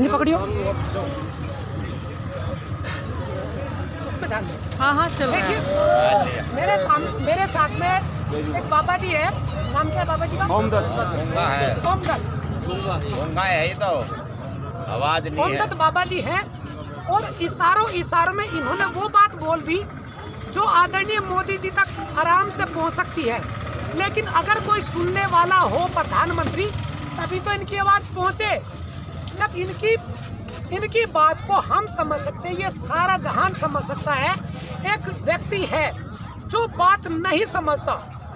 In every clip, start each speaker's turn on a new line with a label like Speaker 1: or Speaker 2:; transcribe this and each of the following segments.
Speaker 1: पकड़ियो।
Speaker 2: हाँ हाँ चलो।
Speaker 1: मेरे साथ में एक बाबा जी है, नाम क्या है बाबा जी का?
Speaker 3: आवाज नहीं है।
Speaker 1: ओमदत्त बाबा जी हैं और इशारों में इन्होंने वो बात बोल दी जो आदरणीय मोदी जी तक आराम से पहुंच सकती है, लेकिन अगर कोई सुनने वाला हो प्रधानमंत्री तभी तो इनकी आवाज पहुंचे। जब इनकी बात को हम समझ सकते हैं, ये सारा जहान समझ सकता है। एक व्यक्ति है जो बात नहीं समझता,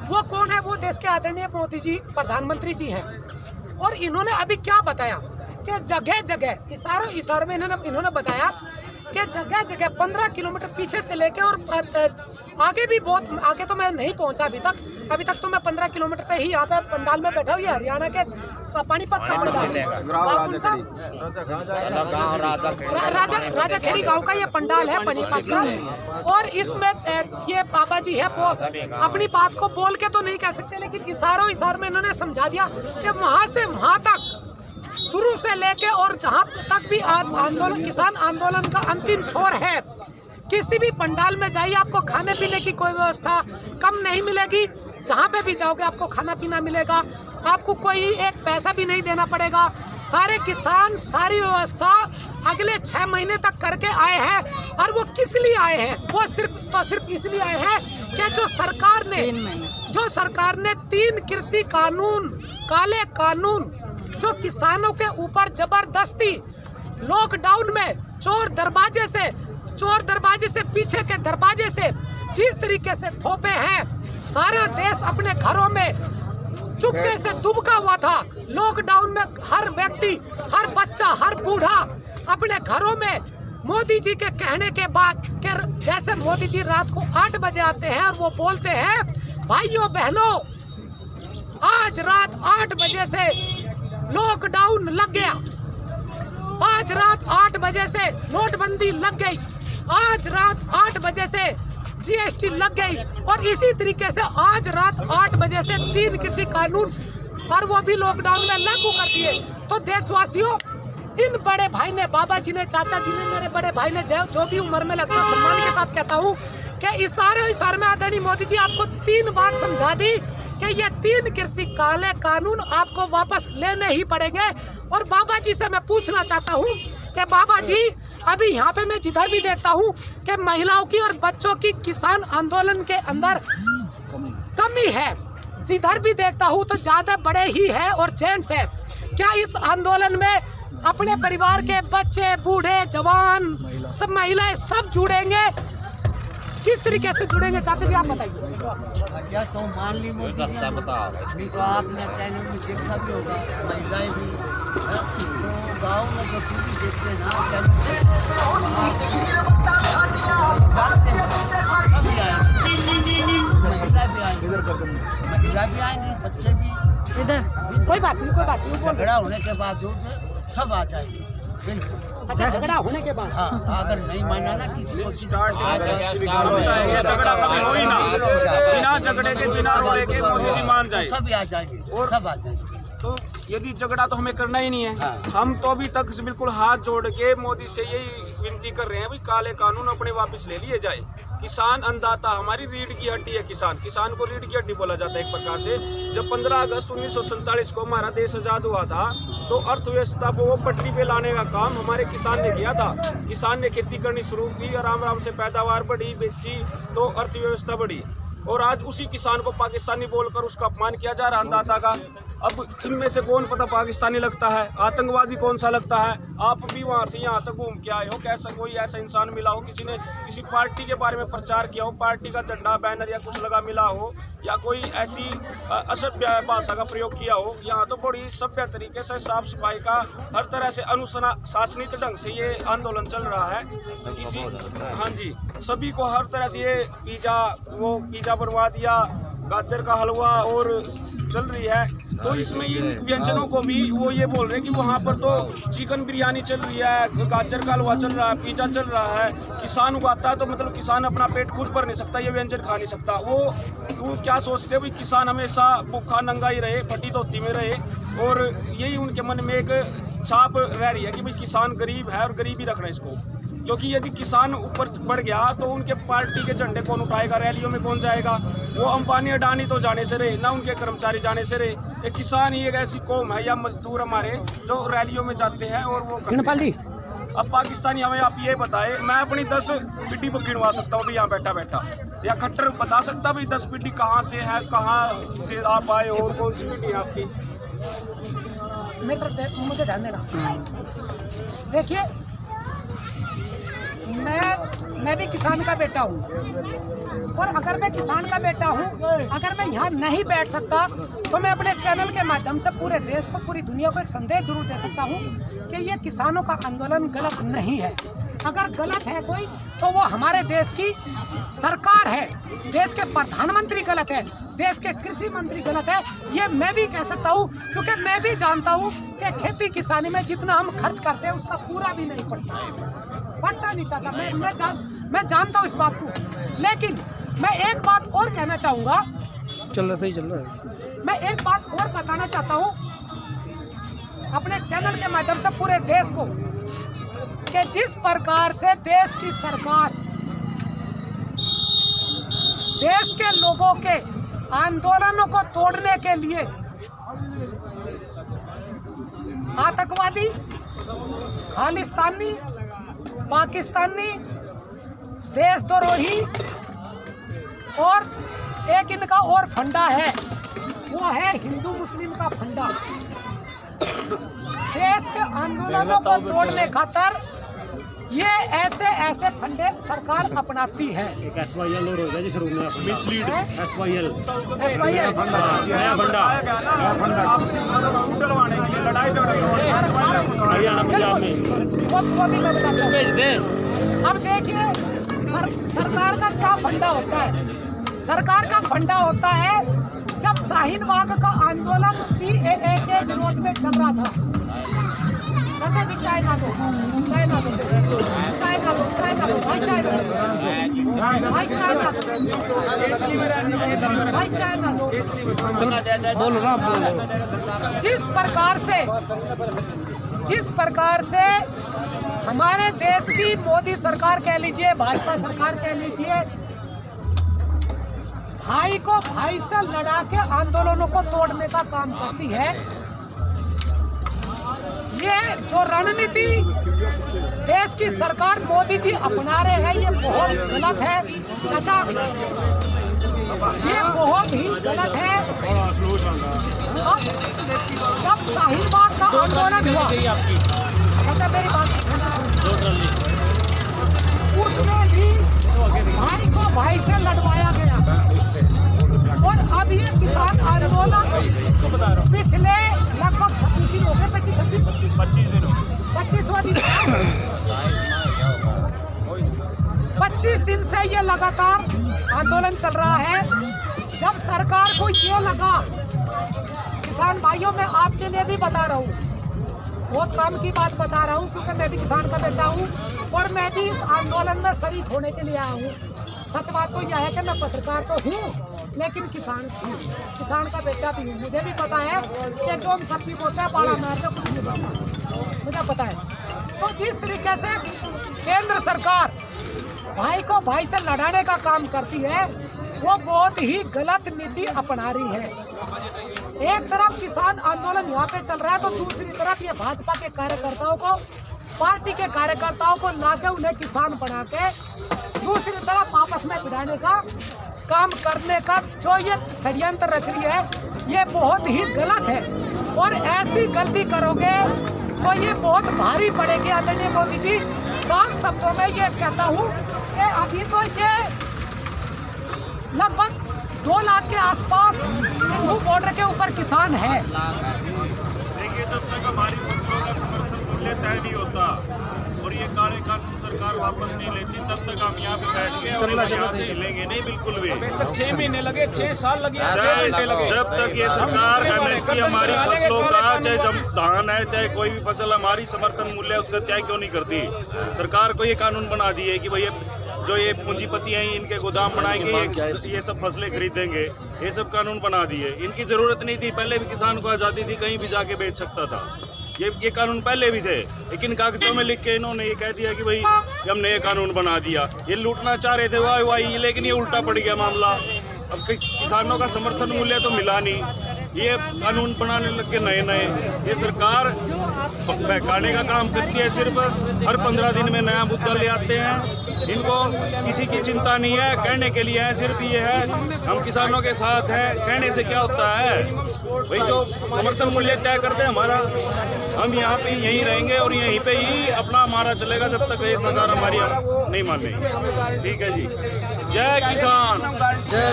Speaker 1: वो कौन है? वो देश के आदरणीय मोदी जी प्रधानमंत्री जी हैं। और इन्होंने अभी क्या बताया कि जगह जगह इशारों में इन्होंने बताया कि जगह जगह 15 किलोमीटर पीछे से लेके और आगे भी बहुत आगे तो मैं नहीं पहुंचा अभी तक तो मैं 15 किलोमीटर पे ही यहाँ पे पंडाल में बैठा हुआ। ये हरियाणा के पानीपत का पंडाल, राजा खेड़ी गांव का ये पंडाल है पानीपत का। और इसमें ये बाबा जी है, वो अपनी बात को बोल के तो नहीं कह सकते, लेकिन इशारों में इन्होंने समझा दिया कि वहाँ से वहाँ तक शुरू से लेके और जहाँ तक भी आंदोलन, किसान आंदोलन का अंतिम छोर है, किसी भी पंडाल में जाइए आपको खाने पीने की कोई व्यवस्था कम नहीं मिलेगी। जहाँ पे भी जाओगे आपको खाना पीना मिलेगा, आपको कोई एक पैसा भी नहीं देना पड़ेगा। सारे किसान सारी व्यवस्था अगले 6 महीने तक करके आए हैं। और वो किस लिए आए हैं? वो सिर्फ इसलिए आए हैं कि जो सरकार ने 3 कृषि कानून, काले कानून जो किसानों के ऊपर जबरदस्ती लॉकडाउन में चोर दरवाजे से पीछे के दरवाजे से जिस तरीके से थोपे हैं, सारा देश अपने घरों में चुपके से दुबका हुआ था। लॉकडाउन में हर व्यक्ति, हर बच्चा, हर बूढ़ा अपने घरों में मोदी जी के कहने के बाद कि जैसे मोदी जी रात को 8 बजे आते हैं और वो बोलते हैं, भाइयों बहनों आज रात 8 बजे से लॉकडाउन लग गया, आज रात 8 बजे से नोटबंदी लग गई, आज रात 8 बजे से जीएसटी लग गई, और इसी तरीके से आज रात 8 बजे से 3 कृषि कानून और वो भी लॉकडाउन में लागू कर दिए। तो देशवासियों, इन बड़े भाई ने, बाबा जी ने, चाचा जी ने, मेरे बड़े भाई ने, जो भी उम्र में लगता है, सम्मान के साथ कहता हूँ कि इशारे में आदरणीय मोदी जी आपको 3 बात समझा दी कि ये 3 कृषि काले कानून आपको वापस लेने ही पड़ेंगे। और बाबा जी से मैं पूछना चाहता हूँ कि बाबा जी, अभी यहाँ पे मैं जिधर भी देखता हूँ कि महिलाओं की और बच्चों की किसान आंदोलन के अंदर कमी है, जिधर भी देखता हूँ तो ज्यादा बड़े ही है और जेंट्स है। क्या इस आंदोलन में अपने परिवार के बच्चे, बूढ़े, जवान, सब महिलाएं सब जुड़ेंगे? किस तरीके से जुड़ेंगे चाचा जी, आप बताइए।
Speaker 4: क्या तो मान ली मोदी जी तो आपने चैनल में देखा भी होगा, महिलाएं भी तो गाँव में जो टीवी देखते हैं ना, जानते हैं सब महिला भी आएंगी, बच्चे भी
Speaker 1: इधर। कोई बात नहीं
Speaker 4: झगड़ा होने के बावजूद सब आ जाएंगे। बिल्कुल।
Speaker 1: अच्छा, झगड़ा होने के बाद?
Speaker 4: हाँ, अगर नहीं माना ना किसी को,
Speaker 5: बिना झगड़े के, बिना रोने के मोदी जी मान जाए,
Speaker 4: सब आ जाएंगे, सब आ जाएंगे।
Speaker 5: तो यदि झगड़ा तो हमें करना ही नहीं है। हम तो अभी तक बिल्कुल हाथ जोड़ के मोदी से यही विनती कर रहे हैं, भाई काले कानून अपने वापस ले लिए जाए। किसान अन्नदाता, हमारी रीढ़ की हड्डी है किसान को रीढ़ की हड्डी बोला जाता है एक प्रकार से। जब 15 अगस्त 1947 को हमारा देश आजाद हुआ था तो अर्थव्यवस्था को वो पटरी पे लाने का काम हमारे किसान ने किया था। किसान ने खेती करनी शुरू की, आराम से पैदावार बढ़ी, बेची तो अर्थव्यवस्था बढ़ी। और आज उसी किसान को पाकिस्तानी बोलकर उसका अपमान किया जा रहा है, अन्नदाता का। अब इनमें से कौन पता पाकिस्तानी लगता है, आतंकवादी कौन सा लगता है? आप भी वहाँ से यहाँ तक घूम के आए हो, कैसा कोई ऐसा इंसान मिला हो, किसी ने किसी पार्टी के बारे में प्रचार किया हो, पार्टी का झंडा, बैनर या कुछ लगा मिला हो, या कोई ऐसी असभ्य भाषा का प्रयोग किया हो? यहाँ तो बड़ी सभ्य तरीके से, साफ सफाई का हर तरह से अनुशासनित ढंग से ये आंदोलन चल रहा है। किसी, हाँ जी, सभी को हर तरह से ये पिज़्ज़ा बनवा दिया, गाजर का हलवा और चल रही है। तो इसमें इन व्यंजनों को भी वो ये बोल रहे हैं कि वहाँ पर तो चिकन बिरयानी चल रही है, गाजर का हलवा चल रहा है, पिज्जा चल रहा है, किसान उगाता है तो मतलब किसान अपना पेट खुद भर नहीं सकता, ये व्यंजन खा नहीं सकता। वो क्या सोचते हैं भाई किसान हमेशा भूखा नंगा ही रहे, फटी धोती में रहे, और यही उनके मन में एक छाप रह रही है कि भाई किसान गरीब है और गरीब ही रखना इसको, क्योंकि यदि किसान ऊपर बढ़ गया तो उनके पार्टी के झंडे कौन उठाएगा, रैलियों में कौन जाएगा। वो अंबानी अडानी तो जाने से रहे ना, उनके कर्मचारी जाने से रहे। एक किसान ही एक ऐसी कौम है या मजदूर हमारे जो रैलियों में जाते हैं और वो अब पाकिस्तानी हमें आप ये बताए, मैं अपनी 10 पिड्डी को गिनवा सकता हूँ भी यहाँ बैठा बैठा, या खट्टर बता सकता भाई 10 पिड्डी कहाँ से है, कहाँ से आप आए हो, कौन सी पिड्डी है आपकी।
Speaker 1: मुझे ध्यान देना, देखिए मैं भी किसान का बेटा हूँ, और अगर मैं किसान का बेटा हूँ, अगर मैं यहाँ नहीं बैठ सकता तो मैं अपने चैनल के माध्यम से पूरे देश को, पूरी दुनिया को एक संदेश जरूर दे सकता हूँ कि ये किसानों का आंदोलन गलत नहीं है। अगर गलत है कोई तो वो हमारे देश की सरकार है, देश के प्रधानमंत्री गलत है, देश के कृषि मंत्री गलत है, ये मैं भी कह सकता हूँ, क्योंकि मैं भी जानता हूँ कि खेती किसानी में जितना हम खर्च करते हैं उसका पूरा भी नहीं पड़ता नहीं चाचा, मैं जानता हूँ इस बात को। लेकिन मैं एक बात और कहना चाहूँगा,
Speaker 2: सही चल रहा है।
Speaker 1: मैं एक बात और बताना चाहता हूँ अपने चैनल के माध्यम से पूरे देश को, कि जिस प्रकार से देश की सरकार देश के लोगों के आंदोलनों को तोड़ने के लिए आतंकवादी, खालिस्तानी, पाकिस्तानी, देशद्रोही और एक इनका और फंडा है, वो है हिंदू मुस्लिम का फंडा। देश के आंदोलनों को तोड़ने खातर ये ऐसे फंडे सरकार अपनाती है।
Speaker 3: एक SYL और होगा जिस रूम में
Speaker 1: SYL
Speaker 3: हरियाणा पंजाब में
Speaker 1: वो भी मैं बताता हूँ। अब देखिए सरकार का क्या फंडा होता है। सरकार का फंडा होता है, जब शाहीन बाग का आंदोलन CAA के विरोध में चल रहा था, चाय ना दो, चाय ना दो, चाय ना दो, चाय ना दो, भाई चाय ना दो, भाई चाय ना दो, भाई चाय ना दो।
Speaker 2: बोलो ना,
Speaker 1: जिस प्रकार से हमारे देश की मोदी सरकार कह लीजिए, भाजपा सरकार कह लीजिए, भाई को भाई से लड़ा के आंदोलनों को तोड़ने का काम करती है, ये जो रणनीति देश की सरकार मोदी जी अपना रहे हैं, ये बहुत गलत है चाचा, ये बहुत ही गलत है। जब शाहीन बाग का आंदोलन हुआ, चाचा मेरी बात उसमें भी भाई को भाई से लड़वाया गया, और अब ये किसान आंदोलन पिछले लगभग 26 दिन हो गए, 25 दिन 25 दिन से ये लगातार आंदोलन चल रहा है। जब सरकार को ये लगा, किसान भाइयों मैं आपके लिए भी बता रहा हूँ, बहुत काम की बात बता रहा हूँ, क्योंकि मैं भी किसान का बेटा हूँ और मैं भी इस आंदोलन में शरीक होने के लिए आया हूँ। सच बात तो यह है कि मैं पत्रकार तो हूँ, लेकिन किसान का बेटा भी हूँ। मुझे भी पता है कि जो हम सब्जी बोलते हैं बाड़ा मारते कुछ नहीं पता, मुझे पता है। तो जिस तरीके से केंद्र सरकार भाई को भाई से लड़ाने का काम करती है, वो बहुत ही गलत नीति अपना रही है। एक तरफ किसान आंदोलन यहाँ पे चल रहा है, तो दूसरी तरफ ये भाजपा के कार्यकर्ताओं को, पार्टी के कार्यकर्ताओं को लाके उन्हें किसान बना के दूसरी तरफ आपस में भिड़ाने का काम करने का जो ये षड्यंत्र रच रही है, ये बहुत ही गलत है। और ऐसी गलती करोगे तो ये बहुत भारी पड़ेगी आदरणीय मोदी जी। साफ शब्दों में ये कहता हूँ कि अभी तो ये लगभग 2 लाख के आसपास सिंघू बॉर्डर के ऊपर किसान है।
Speaker 6: देखिए, जब तक हमारी फसलों का समर्थन मूल्य तय नहीं होता और ये काले कानून सरकार वापस नहीं लेती तब तक हम यहाँ पे बैठ गए और यहाँ से हिलेंगे नहीं बिल्कुल भी।
Speaker 5: बेशक 6 महीने लगे, 6 साल लगे, 6
Speaker 6: चाहे
Speaker 5: घंटे लगे।
Speaker 6: जब तक ये सरकार MSP हमारी फसलों का, चाहे धान है चाहे कोई भी फसल हमारी समर्थन मूल्य है उसका तय क्यों नहीं करती सरकार को। ये कानून बना दिए कि भाई जो ये पूंजीपति हैं इनके गोदाम बनाएंगे, ये सब फसलें खरीदेंगे, ये सब कानून बना दिए। इनकी जरूरत नहीं थी, पहले भी किसान को आज़ादी थी, कहीं भी जाके बेच सकता था। ये कानून पहले भी थे, लेकिन कागजों में लिख के इन्होंने ये कह दिया कि भाई हमने ये कानून बना दिया। ये लूटना चाह रहे थे वाई, लेकिन ये उल्टा पड़ गया मामला। अब किसानों का समर्थन मूल्य तो मिला नहीं, ये कानून बनाने लग के नए। ये सरकार बहकाने का काम करती है, सिर्फ हर 15 दिन में नया मुद्दा ले आते हैं। इनको किसी की चिंता नहीं है, कहने के लिए है सिर्फ ये है हम किसानों के साथ हैं। कहने से क्या होता है भाई, जो समर्थन मूल्य तय करते हैं हमारा, हम यहाँ पे यहीं रहेंगे और यहीं पे ही अपना हमारा चलेगा जब तक ये सरकार हमारी नहीं मानेगी। ठीक है जी, जय किसान,
Speaker 2: जय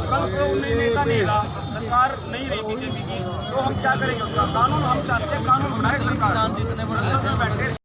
Speaker 5: कल तो उन्हें नेता नहीं रहा, सरकार नहीं रही बीजेपी की, तो हम क्या करेंगे उसका? कानून हम चाहते हैं, कानून बनाए सरकार, संसद में बैठे